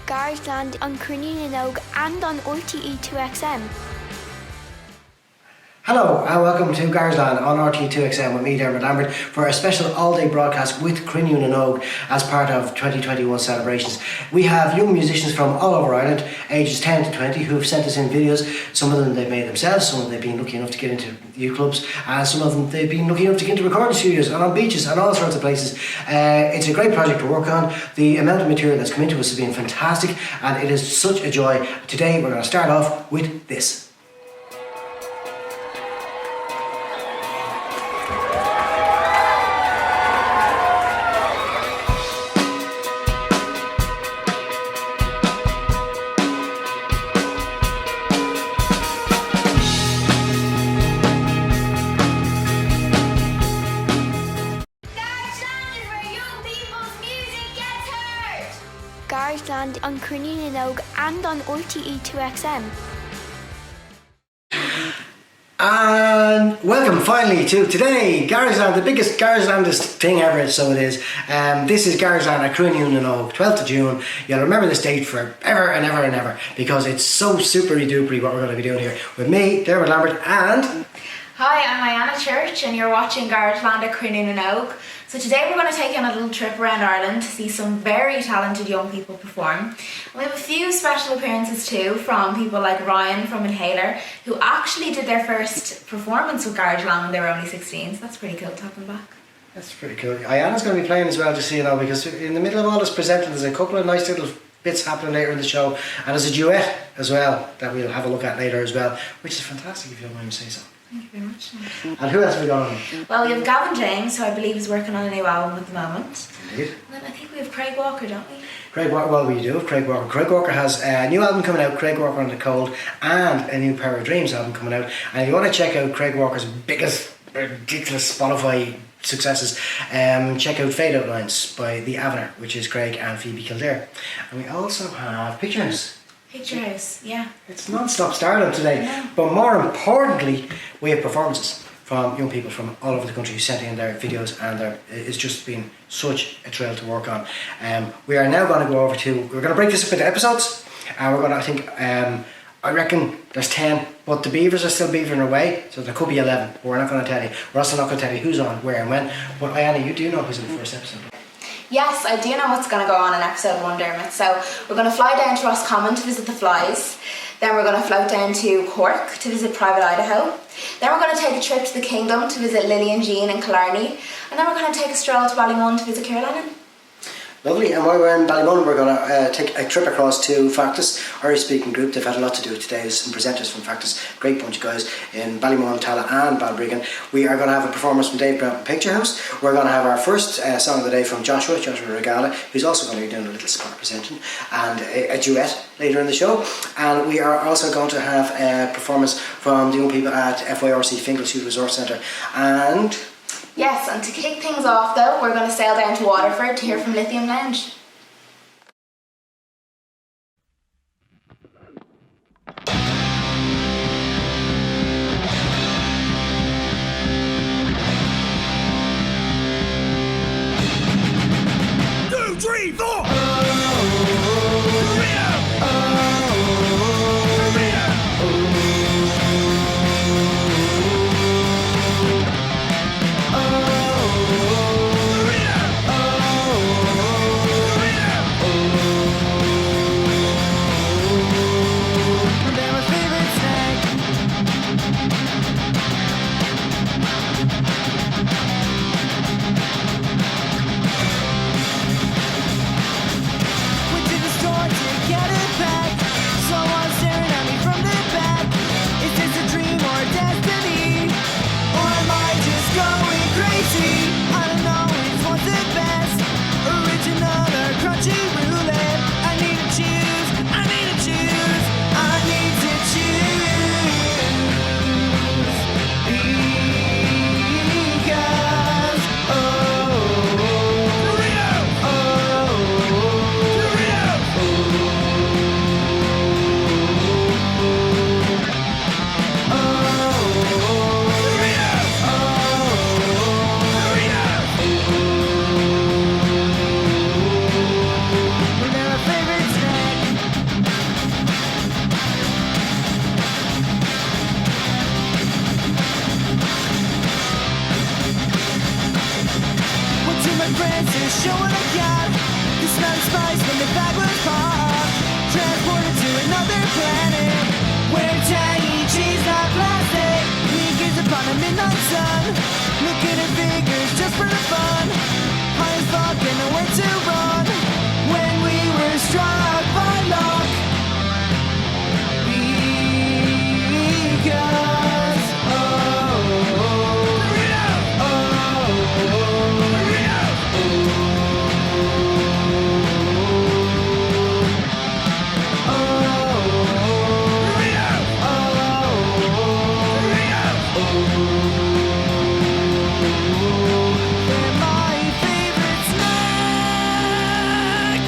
Garageland on Cruinniú and on RTE2XM. Hello and welcome to Garageland on RTE2XM with me, Dermot Lambert, for a special all-day broadcast with Cruinniú as part of 2021 celebrations. We have young musicians from all over Ireland, ages 10 to 20, who have sent us in videos. Some of them they've made themselves, some of them they've been lucky enough to get into youth clubs, and some of them they've been lucky enough to get into recording studios and on beaches and all sorts of places. It's a great project to work on. The amount of material that's come into us has been fantastic, and it is such a joy. Today we're going to start off with this. Garageland on Cruinniú and on RTE2XM. And welcome finally to today, Garageland, the biggest Garagelandist thing ever, so it is. This is Garageland at Cruinniú, 12th of June. You'll remember this date forever and ever and ever, because it's so supery dupery what we're going to be doing here. With me, Dermot Lambert, and... Hi, I'm Anna Church and you're watching Garageland at Cruinniú. So today we're going to take you on a little trip around Ireland to see some very talented young people perform. And we have a few special appearances too from people like Ryan from Inhaler, who actually did their first performance with Garageland when they were only 16, so that's pretty cool to have them back. That's pretty cool. Ayana's going to be playing as well, just so you know, because in the middle of all this presenting there's a couple of nice little bits happening later in the show, and there's a duet as well that we'll have a look at later as well, which is fantastic if you don't mind me saying so. Thank you very much. And who else have we got on? Well, we have Gavin James, who I believe is working on a new album at the moment. Indeed. And then I think we have Craig Walker, don't we? Craig Walker, well, we do have Craig Walker. Craig Walker has a new album coming out, Craig Walker on the Cold, and a new Power of Dreams album coming out. And if you want to check out Craig Walker's biggest, ridiculous Spotify successes, check out Fade Out Lines by The Avener, which is Craig and Phoebe Kildare. And we also have Picturehouse. Picturehouse, yeah. It's non-stop stardom today, but more importantly, we have performances from young people from all over the country who sent in their videos, and it's just been such a thrill to work on. We are now going to go over to, we're going to break this up into episodes, and we're going to, I think, I reckon there's 10, but the beavers are still beavering away, so there could be 11, but we're not going to tell you. We're also not going to tell you who's on, where and when, but Ayana, you do know who's in the first episode. Yes, I do know what's going to go on in episode 1, Dermot. So we're going to fly down to Roscommon to visit the Flies. Then we're going to float down to Cork to visit Private Idaho. Then we're going to take a trip to the Kingdom to visit Lily and Jean in Killarney. And then we're going to take a stroll to Ballymun to visit Ciara Lennon. Lovely, and while we're in Ballymun, we're going to take a trip across to Factus, Irish speaking group. They've had a lot to do today. Some presenters from Factus, great bunch of guys in Ballymun, Tala and Balbriggan. We are going to have a performance from Dave Brown from Picturehouse. We're going to have our first song of the day from Joshua Regala, who's also going to be doing a little spot presenting, and a duet later in the show. And we are also going to have a performance from the young people at FYRC Finkel's Youth Resort Centre. And... yes, and to kick things off though, we're going to sail down to Waterford to hear from Lithium Lounge. Two, three, four! and Francis show what I got. The smell of spice when the bag was popped. Transported to another planet where tangy cheese, not plastic. We gaze upon a midnight sun, looking at figures just for the fun. High as fuck and nowhere to run. When we were struck by luck, because they're my favorite snack.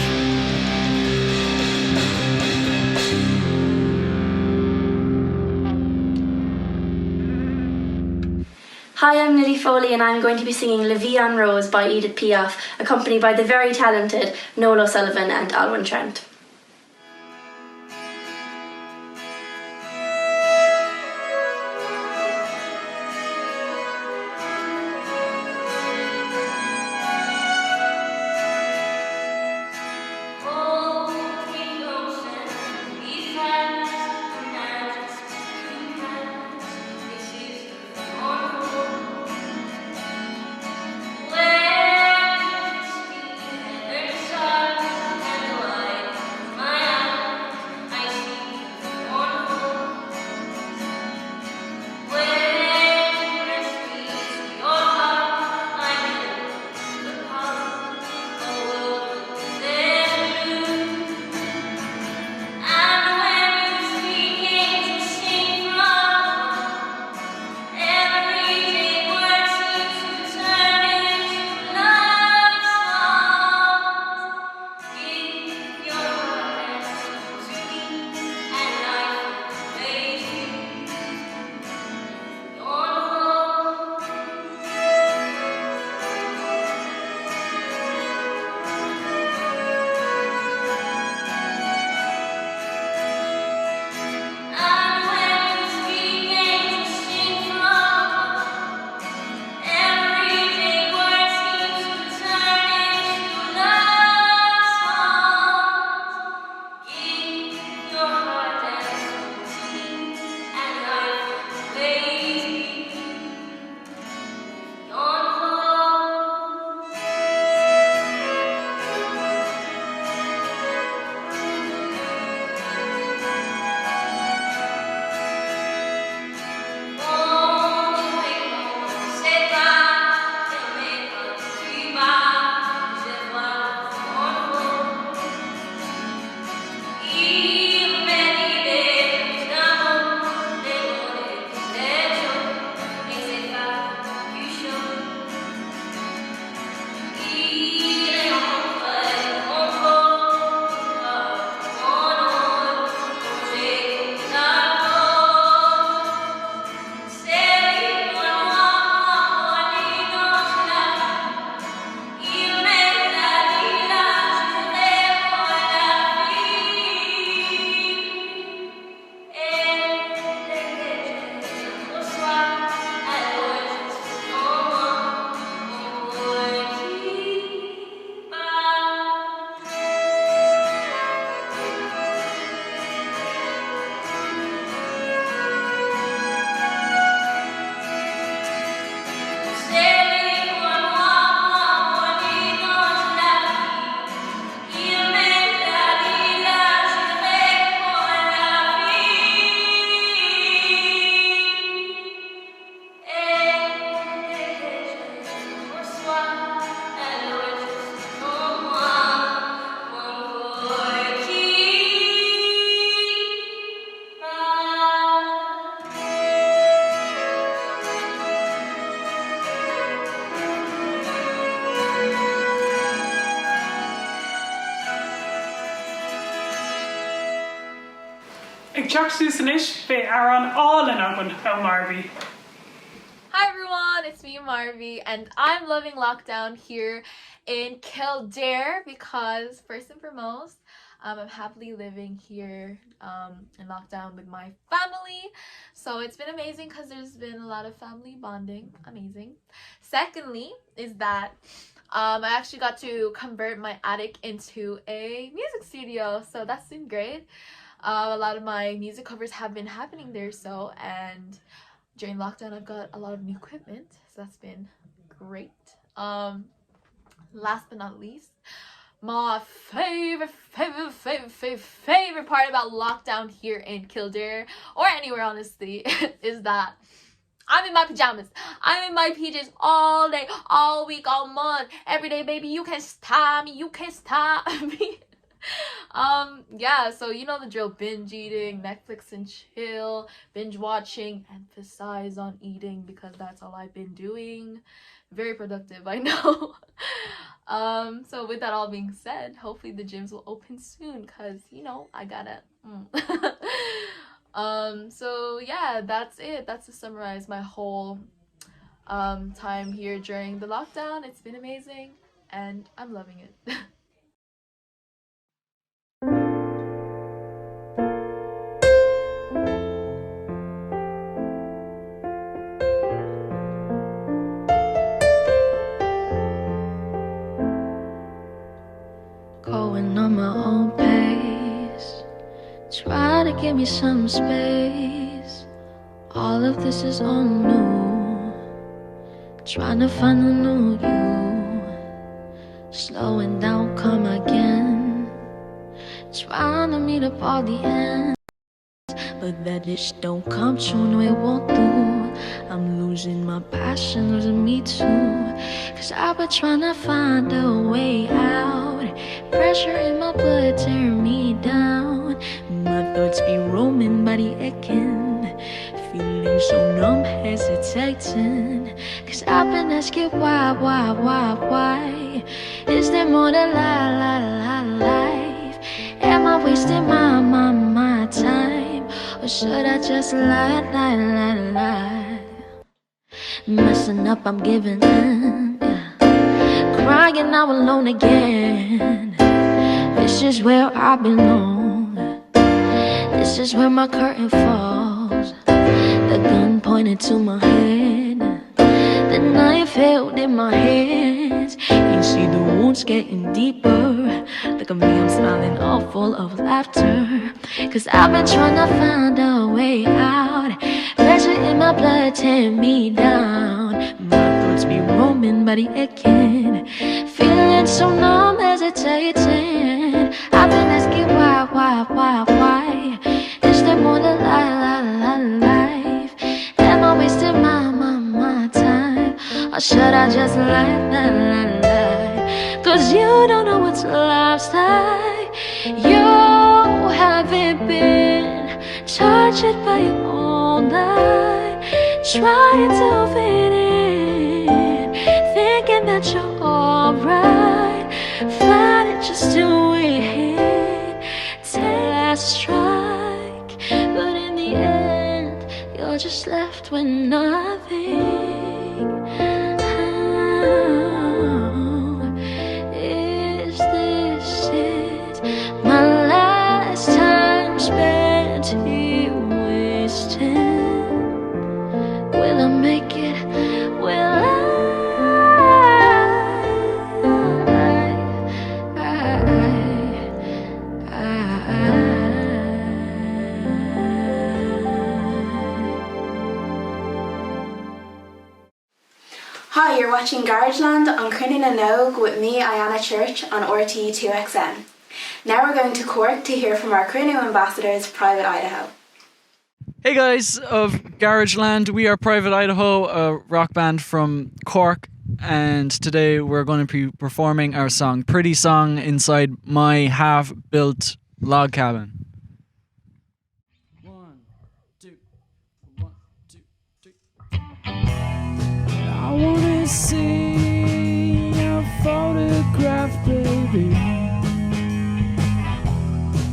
Hi, I'm Lily Foley and I'm going to be singing La Vie en Rose by Edith Piaf, accompanied by the very talented Noel O'Sullivan and Alwyn Trent. Ag teach Susan ish, be Aaron all in oven Marby. Hi everyone, it's me Marvy and I'm loving lockdown here in Kildare because first and foremost I'm happily living here in lockdown with my family, so it's been amazing because there's been a lot of family bonding. Amazing. Secondly is that I actually got to convert my attic into a music studio, so that's been great. A lot of my music covers have been happening there, and during lockdown I've got a lot of new equipment, so that's been great. Last but not least, my favorite part about lockdown here in Kildare, or anywhere honestly, is that I'm in my pajamas. I'm in my PJs all day, all week, all month, every day, baby. You can't stop me. You can't stop me. Yeah, so you know the drill: binge eating, Netflix and chill, binge watching, emphasize on eating, because that's all I've been doing. Very productive, I know. So with that all being said, hopefully the gyms will open soon, because you know I gotta so yeah, that's it. That's to summarize my whole time here during the lockdown. It's been amazing and I'm loving it. Going on my own pace, try to give me some space. All of this is all new, trying to find a new you. Slowing down, come again, trying to meet up all the ends, but that just don't come true, no it won't do. I'm losing my passion, losing me too, cause I've been trying to find a way out. Pressure in my blood tearing me down, my thoughts be roaming, body aching, feeling so numb, hesitating, cause I've been asking why? Is there more to life? Am I wasting my time? Or should I just lie? Messing up, I'm giving in, crying now alone again. This is where I belong, this is where my curtain falls. The gun pointed to my head, the knife held in my hands. You see the wounds getting deeper. Look at me, I'm smiling all full of laughter, cause I've been trying to find a way out. Pressure in my blood tearing me down, my thoughts be roaming, body aching, feeling so numb, hesitating. I've been asking why? Is there more to life? Am I wasting my time? Or should I just lie? Cause you don't know what life's like. You haven't been tortured by your own life, trying to fit in, thinking that you're alright, fighting just to win, last strike, but in the end you're just left with nothing. Is this it? My last time spent here wasting. Will I make it? Will I? Hi, you're watching Garageland on Cruinniú with me, Ayanna Church, on RTE 2XM. Now we're going to Cork to hear from our Cruinniú ambassadors, Private Idaho. Hey guys of Garageland, we are Private Idaho, a rock band from Cork, and today we're going to be performing our song Pretty Song inside my half-built log cabin. 1, 2, 1, 2, 3. I wanna see your photograph, baby,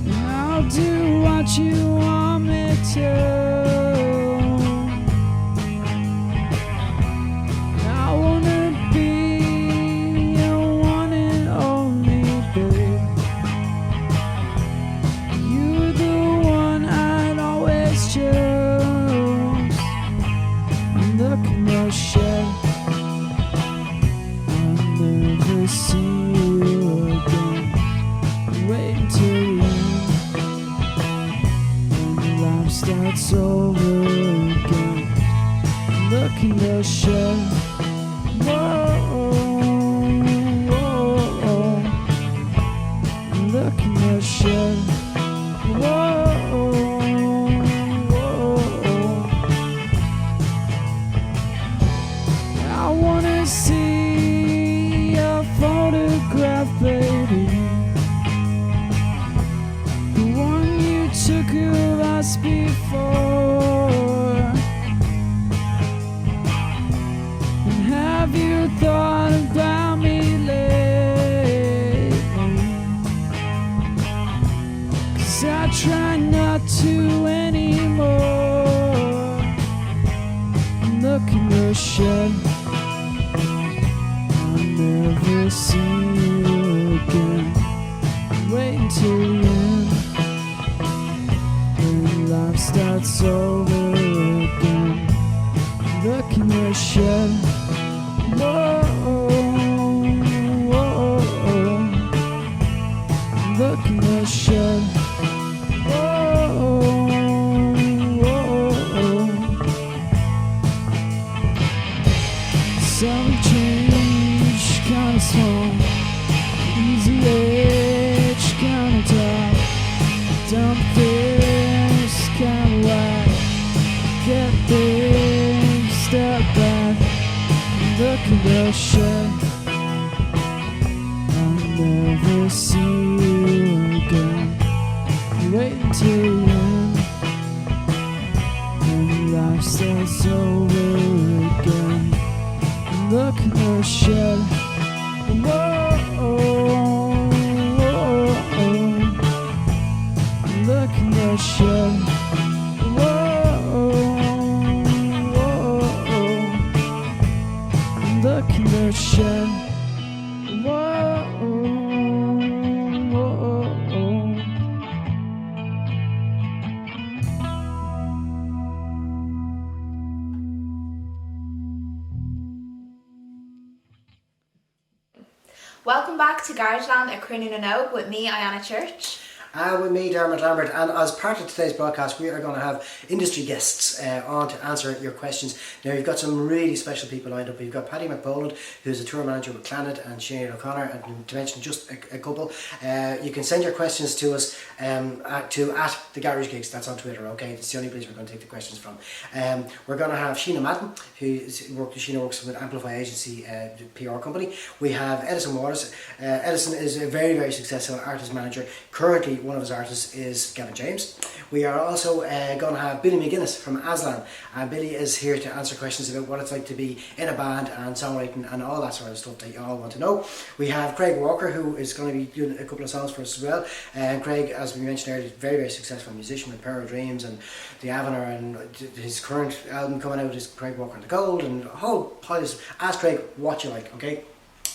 and I'll do what you want me to. I wanna be your one and only, babe. You're the one I'd always choose. Look in your shed, I'll never see you again. Wait until the end, and life starts over again. Look in the shed. Whoa, whoa, whoa. Look in the shed. Whoa, whoa. I wanna see your photograph, baby. The one you took of us before. And have you thought about me lately? 'Cause I try not to anymore. Look in the shed. I'll never see you again. Wait until the end, when life starts over again. Look in the shed. Whoa, whoa, whoa. Look in the shed. Whoa, whoa, whoa. Some change, kinda small. Easy edge, kinda top. Dump this, kinda wide. Get big, step back. Look in the shed. I'll never see you again. Wait until the end, when life starts over again. Look in the shed. Whoa, whoa, whoa. Look in the shed. Whoa, whoa. Look in the shed. Whoa, whoa. Welcome back to Garageland at Cruinniú with me, Ayanna Church. And with me, Dermot Lambert, and as part of today's broadcast we are going to have industry guests on to answer your questions. Now you've got some really special people lined up. You've got Paddy McBoland, who's a tour manager with Clannad, and Sinead O'Connor, and to mention just a couple. You can send your questions to us at the Garage Gigs. That's on Twitter, okay? It's the only place we're going to take the questions from. We're going to have Sheena Madden, Sheena works with Amplify Agency, PR company. We have Edison Waters. Edison is a very, very successful artist manager. Currently one of his artists is Gavin James. We are also going to have Billy McGuinness from Aslan, and Billy is here to answer questions about what it's like to be in a band and songwriting and all that sort of stuff that you all want to know. We have Craig Walker, who is going to be doing a couple of songs for us as well. Craig, as we mentioned earlier, is a very, very successful musician with Pair of Dreams and The Avener, and his current album coming out is Craig Walker and the Gold, and a whole pile of... Ask Craig what you like, okay?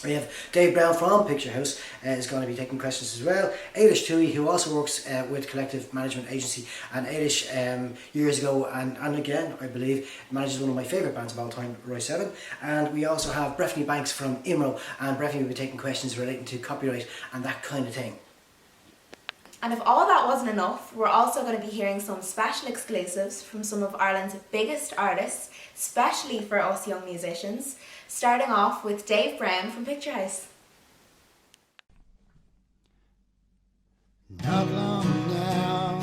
We have Dave Brown from Picturehouse is going to be taking questions as well. Ailish Toohey, who also works with Collective Management Agency, and Ailish years ago and again I believe manages one of my favourite bands of all time, Roy 7. And we also have Breffney Banks from IMRO, and Breffney will be taking questions relating to copyright and that kind of thing. And if all that wasn't enough, we're also going to be hearing some special exclusives from some of Ireland's biggest artists, especially for us young musicians, starting off with Dave Brown from Picturehouse. Not long now,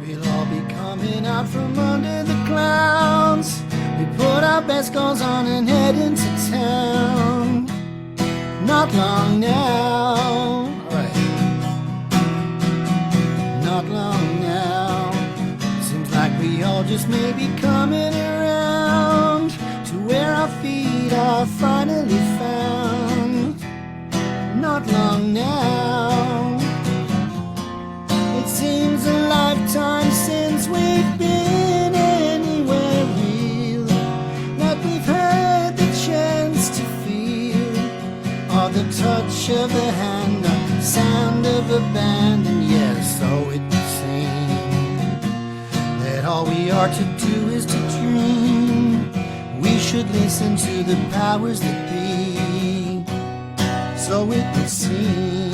we'll all be coming out from under the clouds. We put our best clothes on and head into town. Not long now. Not long now. Seems like we all just may be coming around to where our feet are finally found. Not long now. It seems a lifetime since we've been anywhere real, like we've had the chance to feel all the touch of the hand, the sound of a band, and yes, so it would seem that all we are to do is to dream. We should listen to the powers that be. so it would seem.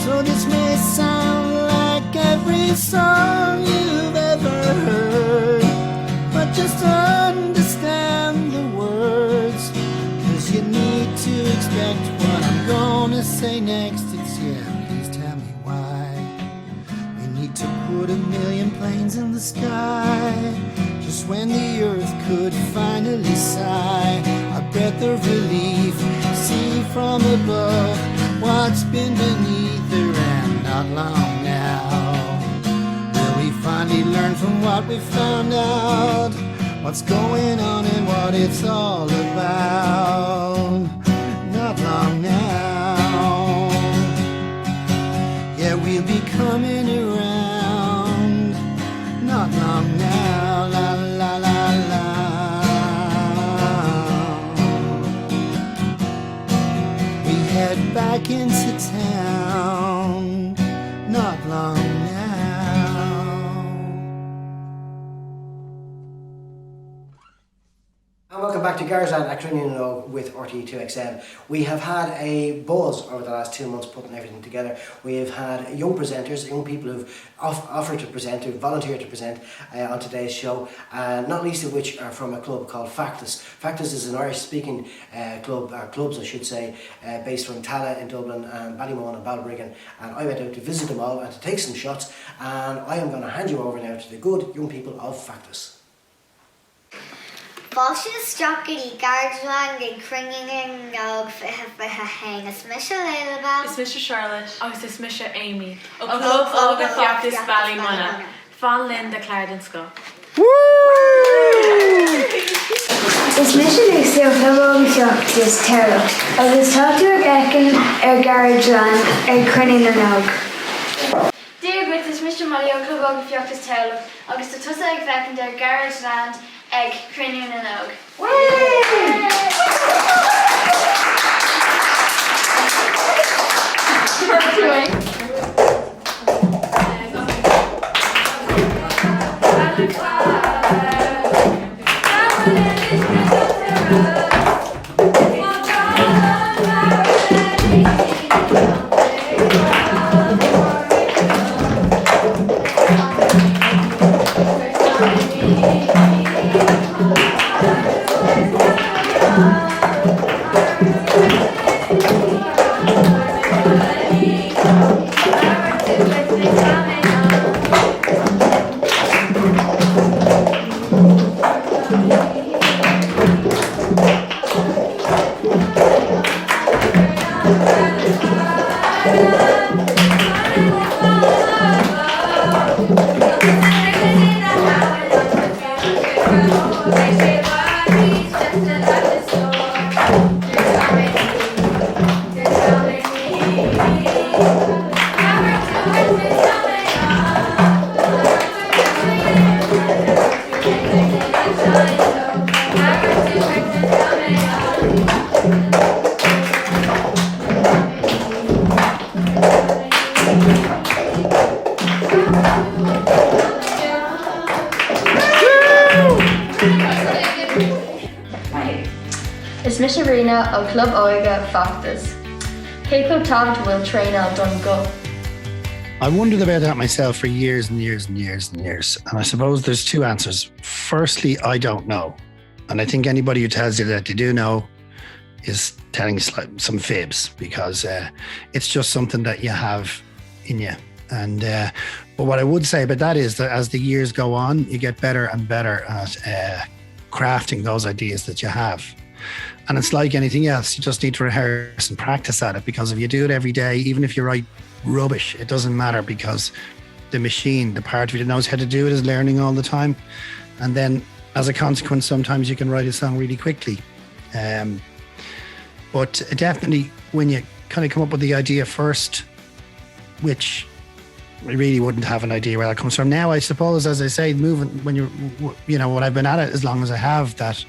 So this may sound like every song you've ever heard, but just understand the words, 'cause you need to expect what I'm gonna say next. It's yeah, please tell me why we need to put 1,000,000 planes in the sky, just when the earth could finally sigh. A breath of relief, see from above what's been beneath her, and not long now will we finally learn from what we found out, what's going on and what it's all about. Not long now, yeah, we'll be coming around. Not long now, la la la la. We head back into town. Not long now. And welcome back to Garageland at Cruinniú with RTE2XM. We have had a buzz over the last 2 months putting everything together. We have had young presenters, young people who've offered to present, who've volunteered to present on today's show, not least of which are from a club called Factus. Factus is an Irish-speaking club, or clubs I should say, based from Tala in Dublin and Ballymun and Balbriggan. And I went out to visit them all and to take some shots, and I am going to hand you over now to the good young people of Factus. Bosses Jockey Garageland Crew Hain is Misha Lalabelle. Is Misha Charlotte. Agus is Misha Amy. O Club Óga Fiachtas Ballymuna. Fan Linda Clarendon Sco. Is Misha Lucy o Club Óga Fiachtas Terra. Agus táú Gecan Garageland Cruinniú. Dear Gwyd, is Mr. Molly o Club Óga Fiachtas Terra. Agus tá tusa ag fecin Garageland Cruinniú. Is Misha Rena o Club Óga Factus. Keiko Todd will train out done go. I wondered about that myself for years and years and years and years. And I suppose there's two answers. Firstly, I don't know. And I think anybody who tells you that they do know is telling you some fibs, because it's just something that you have in you. And but what I would say about that is that as the years go on, you get better and better at crafting those ideas that you have. And it's like anything else, you just need to rehearse and practice at it, because if you do it every day, even if you write rubbish, it doesn't matter, because the machine, the part of you that knows how to do it, is learning all the time. And then as a consequence, sometimes you can write a song really quickly. But definitely when you kind of come up with the idea first, which I really wouldn't have an idea where that comes from. Now, I suppose, as I say, moving, when when I've been at it as long as I have, that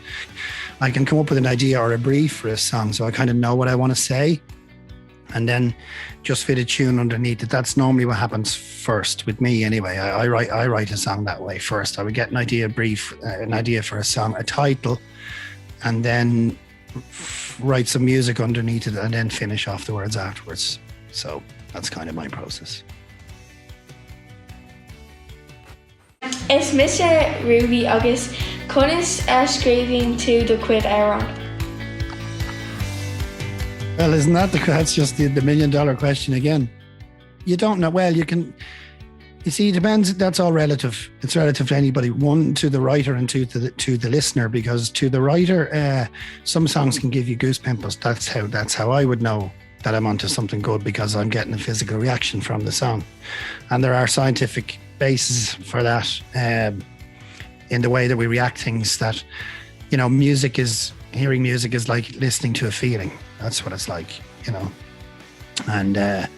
I can come up with an idea or a brief for a song, so I kind of know what I want to say. and then just fit a tune underneath it. That's normally what happens first with me anyway. I write a song that way first. I would get an idea for a song, a title, and then write some music underneath it and then finish off the words afterwards. So that's kind of my process. Is Mr. Ruby agus conas screaming to the quid Aaron? Well, isn't that's just the $1 million question again? You don't know. Well, you see, it depends. That's all relative. It's relative to anybody. One, to the writer, and two, to the listener. Because to the writer, some songs can give you goose pimples. That's how I would know that I'm onto something good, because I'm getting a physical reaction from the song. And there are scientific basis for that in the way that we react things, that, you know, hearing music is like listening to a feeling. That's what it's like, you know. And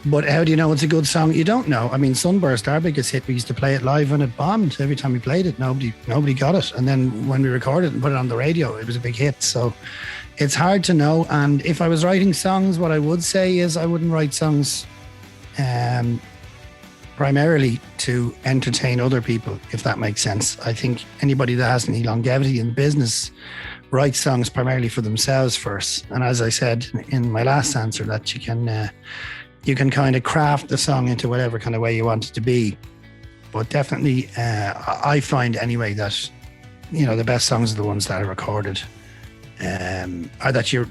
but how do you know it's a good song? You don't know. I mean, Sunburst, our biggest hit, we used to play it live and it bombed. Every time we played it, nobody got it. And then when we recorded it and put it on the radio, it was a big hit. So it's hard to know. And if I was writing songs, what I would say is I wouldn't write songs primarily to entertain other people, if that makes sense. I think anybody that has any longevity in business writes songs primarily for themselves first. And as I said in my last answer, that you can kind of craft the song into whatever kind of way you want it to be. But definitely, I find anyway that, you know, the best songs are the ones that are recorded, or that you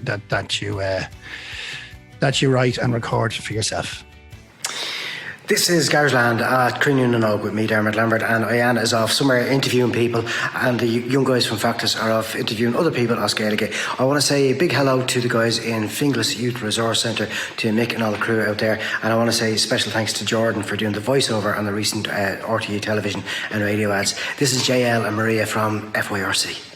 write and record for yourself. This is Garageland at Cruinniú with me, Dermot Lambert, and Ian is off somewhere interviewing people, and the young guys from Factus are off interviewing other people at Scaligate. I want to say a big hello to the guys in Finglas Youth Resource Centre, to Mick and all the crew out there, and I want to say special thanks to Jordan for doing the voiceover on the recent RTE television and radio ads. This is JL and Maria from FYRC.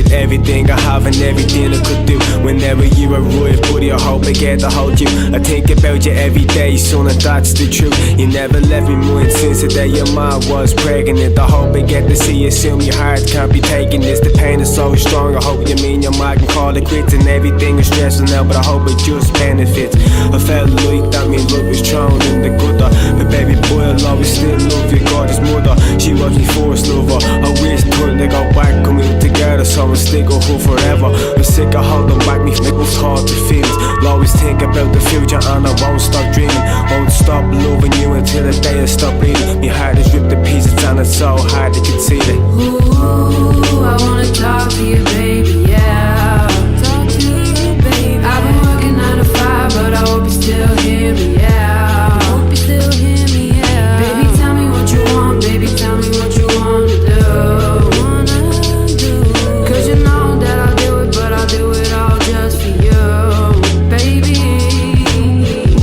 Everything I have and everything I could do. Whenever you arrive, buddy, I hope I get to hold you. I think about you every day, son, and that's the truth. You never left me mind since the day your mom was pregnant. I hope I get to see you soon. Your heart can't be taking this. The pain is so strong. I hope you mean your mom can call it quits. And everything is stressful now, but I hope it just benefits. I felt like that mean love was thrown in the gutter. But baby boy, I'll always still love you. God his mother, she was me first lover. I wish time to go back and we were together, so I stick up for forever. I'm sick of holding back me thoughts and feelings. I'll always think about the future and I won't stop dreaming. Won't stop loving you until the day I stop breathing. My heart is ripped to pieces and it's so hard to conceive it. Ooh, I wanna talk to you, baby, yeah. Talk to you, baby. I've been working 9 to 5, but I hope you still hear me, yeah. I hope you still hear me, yeah. Baby, tell me what you want, baby, tell me what you wanna do. Cause you know that I'll do it, but I'll do it all just for you, baby.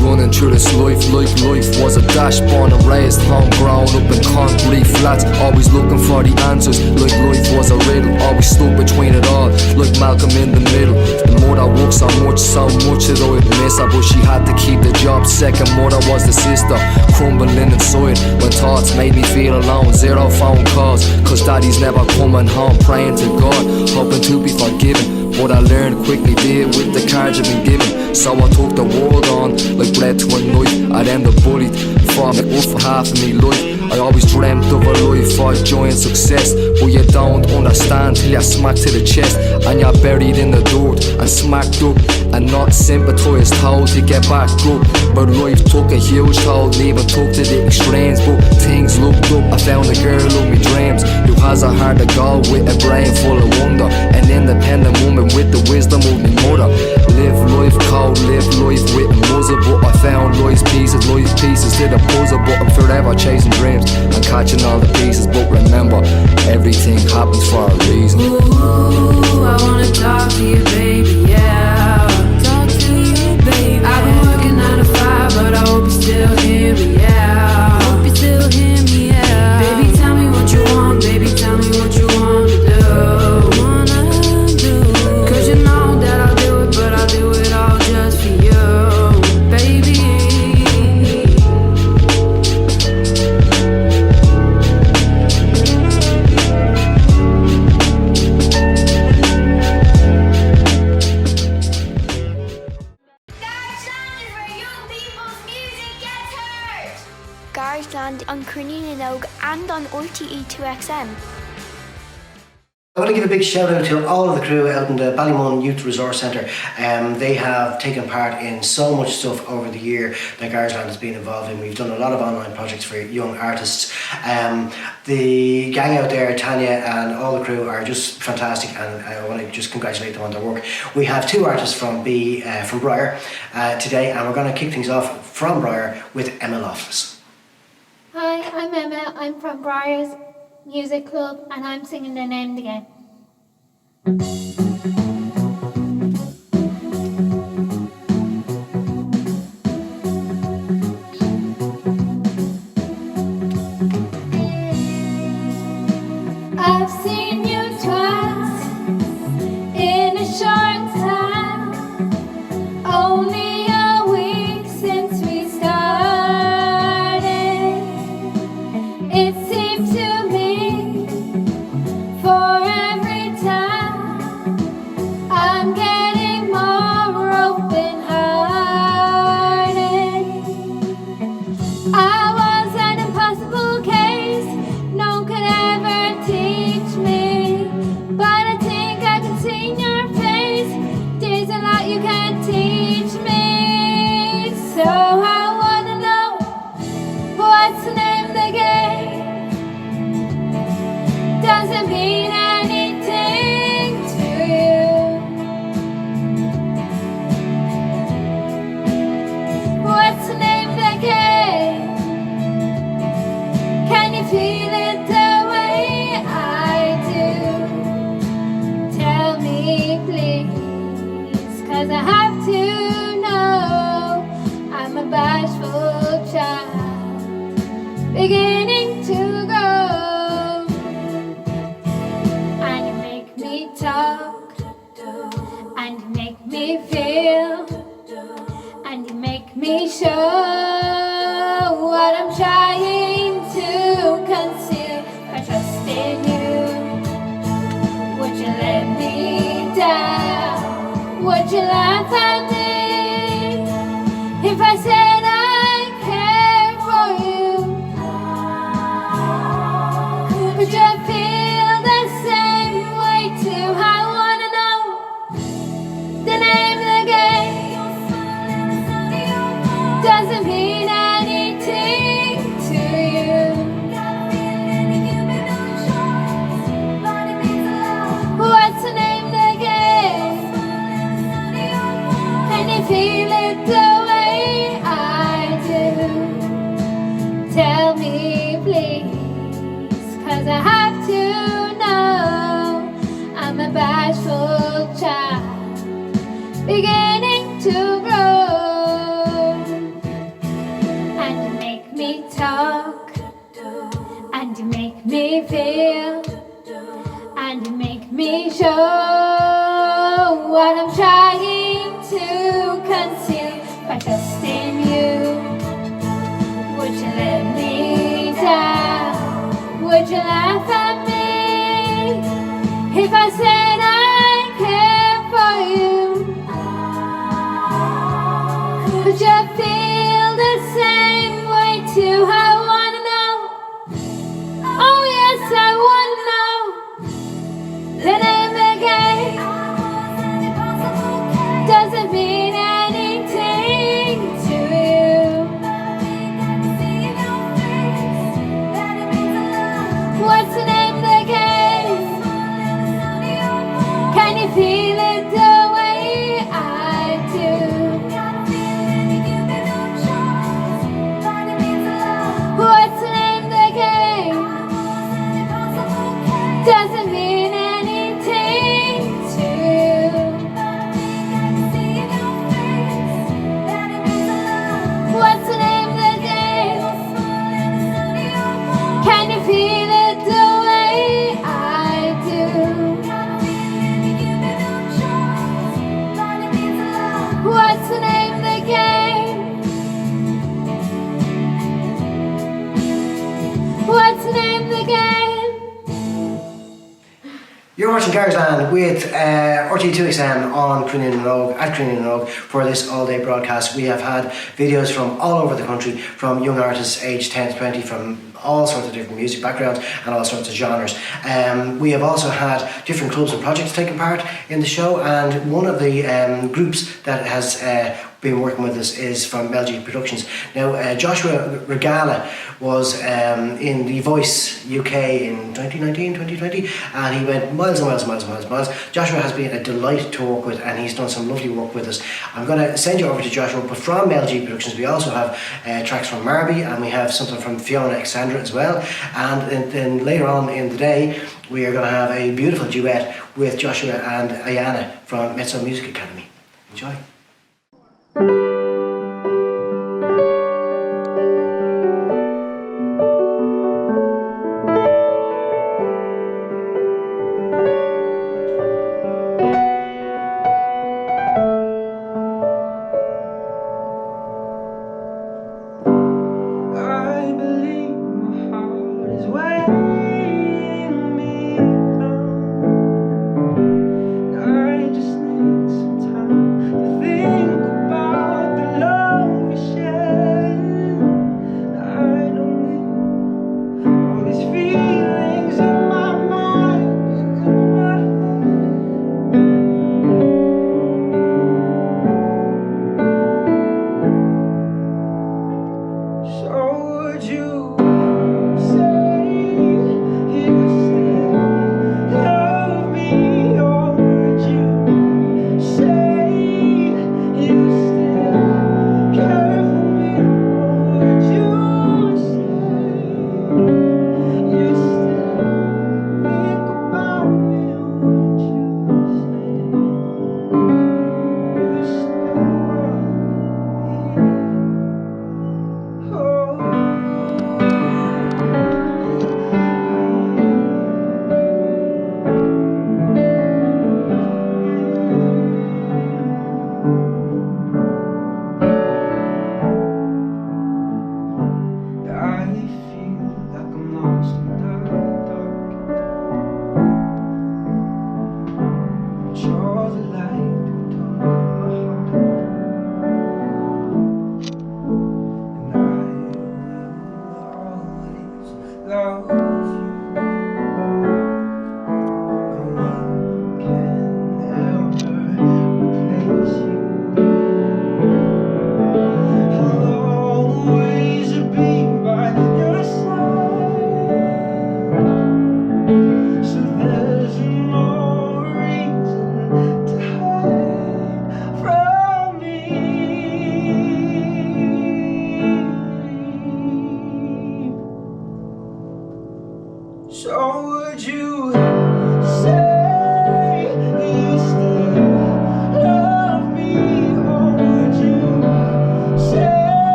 Running through this life like life was a dash, born and raised, homegrown up in concrete flats. Always looking for the answers, like life was a riddle. Always stuck between it all, like Malcolm in the middle. The mother worked so much that I'd miss her, but she had to keep the job. Second mother was the sister, crumbling inside when thoughts made me feel alone. 0 phone calls, cause daddy's never coming home. Praying to God, hoping to be forgiven, but I learned quickly deal with the cards I've been given. So I took the world on like bread to a knife. I'd end up bullied, fought me up for half of me life. I always dreamt of a life for joy and success, but you don't understand till you're smacked to the chest and you're buried in the dirt and smacked up and not sympathised, told to get back up. But life took a huge toll, even took to the extremes, but things looked up. I found a girl of my dreams who has a heart of gold with a brain full of wonder, an independent woman with the wisdom of my mother. Live life cold, live life with a muzzle, but I found life's pieces to the puzzle. But I'm forever chasing dreams and catching all the pieces. But remember, everything happens for a reason. Ooh, I wanna talk to you, baby, yeah. Talk to you, baby. I've been working 9 to 5, but I hope you still hear me, yeah. Hope you still hear me, yeah. Baby, tell me what you want, baby, tell me what you want to do. Cause you know that I'll do it, but I'll do it all just for you, baby. Garageland on Cruinniú and on RTE 2XM. I want to give a big shout out to all of the crew out in the Ballymun Youth Resource Centre. They have taken part in so much stuff over the year that Garageland has been involved in. We've done a lot of online projects for young artists. The gang out there, Tanya and all the crew, are just fantastic, and I want to just congratulate them on their work. We have 2 artists from Briar today, and we're going to kick things off from Briar with Emma Loftus. Hi, I'm Emma. I'm from Briar's Music Club and I'm singing The Name of the Game. I've seen you twice in a short time, only a week since we started. It seems to me for every time I'm getting more open-hearted. I was an impossible case, no one could ever teach me, but I think I can see in your face there's a lot you can't teach me. So I wanna know, what's the name of the game? Does it mean anything to you? What's the name of the game? Can you feel it the way I do? Tell me please, 'cause I have to know. I'm a bashful child, beginning to grow. And you make me talk, and you make me feel, and you make me show what I'm trying to conceal. I trust in you. Would you let me down? Would you laugh at me if I said I care for you? Would you feel the same way too? I wanna know the name of the game. Does it mean anything to you? What's the name of the game? Can you feel it the way I do? Tell me please, 'cause I have to know. I'm a bashful child, beginning to grow. And you make me talk, and you make me feel, and you make me show what I'm trying to conceal. By trust in you, would you let me down? Would you laugh at me if I said I care for you? Would you feel the same way too? I wanna know. Oh yes, I wanna know the name of the game. Does it mean anything to you? What's the name of the game? Can you feel it the way I do? What's the name of the game? doesn't mean anything to you. What's the name of the game? Can you feel it the way I do? What's the name of the game? What's the name of the game? You're watching Garageland with RTE2XM on Cruinniú and Oak, at Cruinniú and Oak, for this all-day broadcast. We have had videos from all over the country, from young artists aged 10 to 20, from all sorts of different music backgrounds and all sorts of genres. We have also had different clubs and projects taking part in the show, and one of the groups that has been working with us is from Melgy Productions. Now, Joshua Regala was in The Voice UK in 2019, 2020, and he went miles and miles and miles and miles and miles. Joshua has been a delight to work with, and he's done some lovely work with us. I'm going to send you over to Joshua, but from Melgy Productions we also have tracks from Marby, and we have something from Fiona Alexandra as well, and then later on in the day we are going to have a beautiful duet with Joshua and Ayana from Mezzo Music Academy. Enjoy.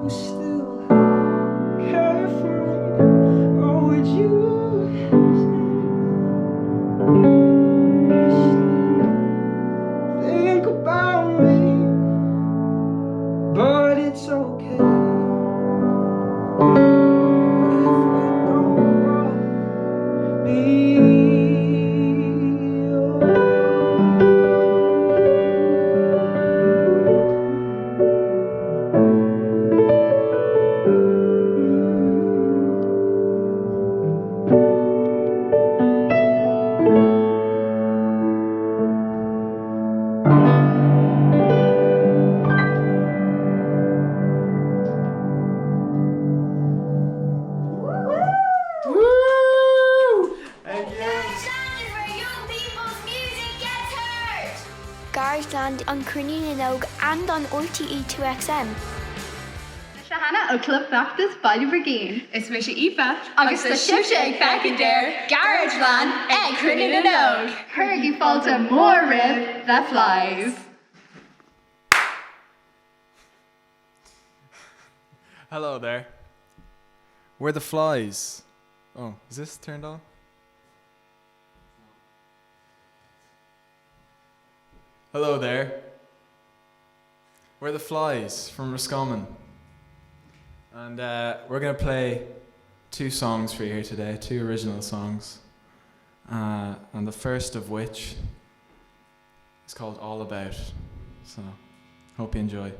You still care for me. Garageland on Cruinniú and on RTE 2XM. Hannah ó Club Baptist Báile Brigeen. Is me Aoife agus tá sibse ag feiceann déir Garageland ag Cruinniú. Thurgaí fáilte mór rib the flies. Hello there. We're the Flies. Oh, is this turned on? Hello there. We're the Flies from Roscommon. And we're going to play 2 songs for you here today, 2 original songs. And the first of which is called All About. So, hope you enjoy.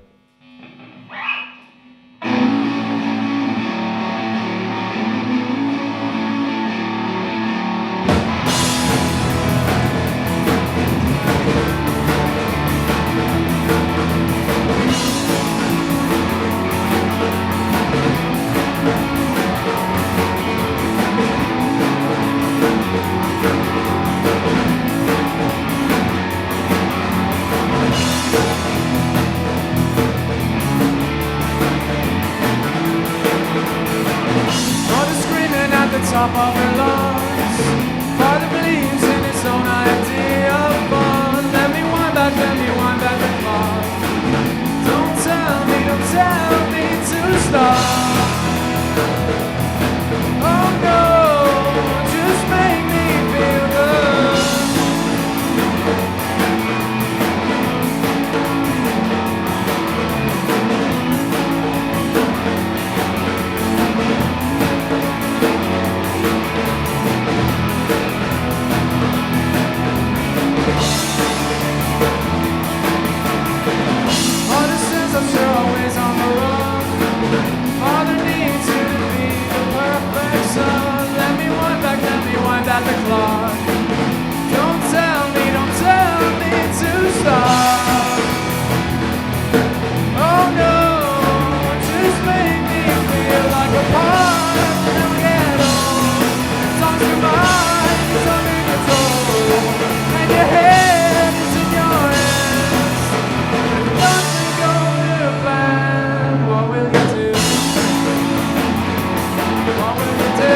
Top of her lungs, father believes in his own idea of fun. Let me wind back the clock. Don't tell me to stop. Oh no, just make me feel good. I'm sure always on the run. Father needs you to be the perfect son. Let me wind back the clock. Don't tell me to stop. Oh no, just make me feel like a part. Never get old. Songs are mine, it's under control. And your head is in your hands. Nothing going plan. What will you do? What will you do?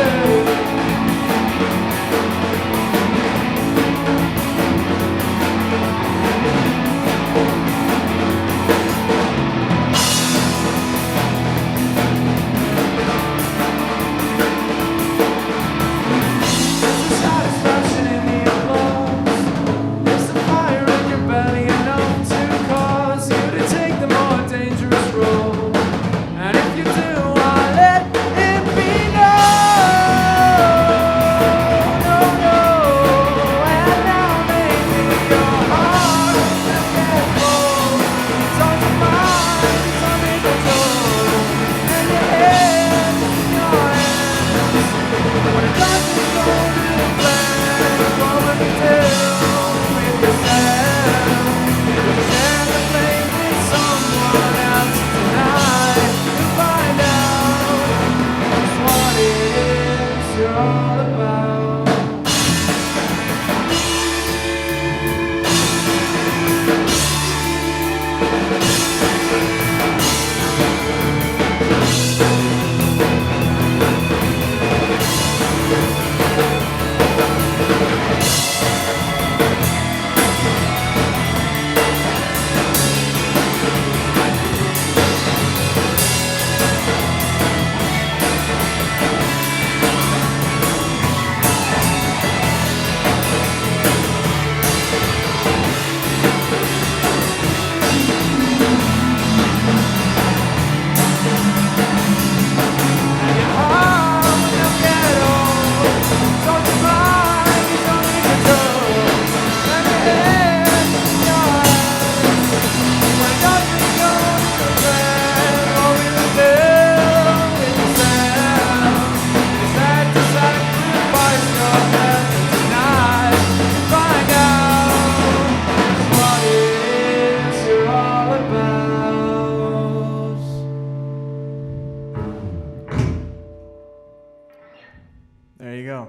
There's a satisfaction in the applause. There's the fire in your belly enough to cause you to take the more dangerous role. And if you do, I'll let it be known. No, no. And now maybe your heart will get cold. It's on your mind, it's under control. And your head in your hands. When it doesn't go to plan, what will you do with yourself? Share the flame with someone else tonight to find out just what it is you're all about. There you go.